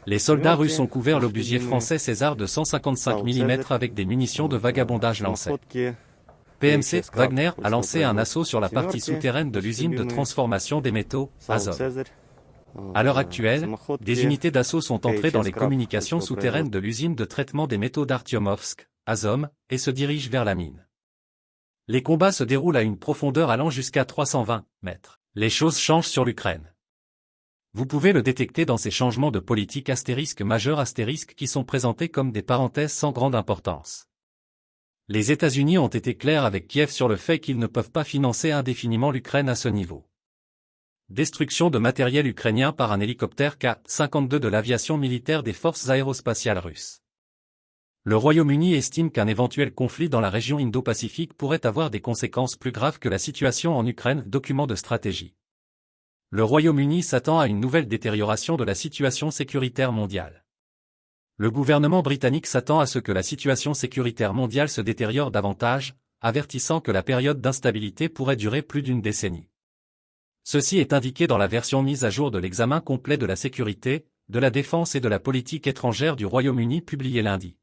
Les soldats russes ont couvert l'obusier français César de 155 mm avec des munitions de vagabondage lancées. PMC, Wagner, a lancé un assaut sur la partie souterraine de l'usine de transformation des métaux, Azov. À l'heure actuelle, des unités d'assaut sont entrées dans les communications souterraines de l'usine de traitement des métaux d'Artyomovsk, Azov, et se dirigent vers la mine. Les combats se déroulent à une profondeur allant jusqu'à 320 mètres. Les choses changent sur l'Ukraine. Vous pouvez le détecter dans ces changements de politique majeur qui sont présentés comme des parenthèses sans grande importance. Les États-Unis ont été clairs avec Kiev sur le fait qu'ils ne peuvent pas financer indéfiniment l'Ukraine à ce niveau. Destruction de matériel ukrainien par un hélicoptère K-52 de l'aviation militaire des forces aérospatiales russes. Le Royaume-Uni estime qu'un éventuel conflit dans la région Indo-Pacifique pourrait avoir des conséquences plus graves que la situation en Ukraine. Document de stratégie. Le Royaume-Uni s'attend à une nouvelle détérioration de la situation sécuritaire mondiale. Le gouvernement britannique s'attend à ce que la situation sécuritaire mondiale se détériore davantage, avertissant que la période d'instabilité pourrait durer plus d'une décennie. Ceci est indiqué dans la version mise à jour de l'examen complet de la sécurité, de la défense et de la politique étrangère du Royaume-Uni publié lundi.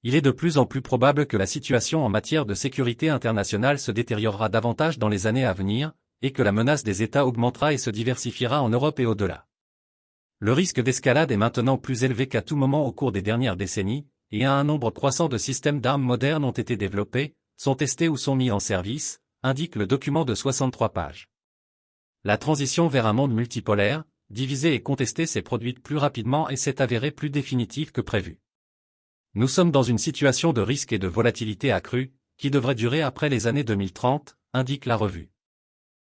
Il est de plus en plus probable que la situation en matière de sécurité internationale se détériorera davantage dans les années à venir, et que la menace des États augmentera et se diversifiera en Europe et au-delà. Le risque d'escalade est maintenant plus élevé qu'à tout moment au cours des dernières décennies, et un nombre croissant de systèmes d'armes modernes ont été développés, sont testés ou sont mis en service, indique le document de 63 pages. La transition vers un monde multipolaire, divisé et contesté s'est produite plus rapidement et s'est avérée plus définitive que prévu. Nous sommes dans une situation de risque et de volatilité accrue, qui devrait durer après les années 2030, indique la revue.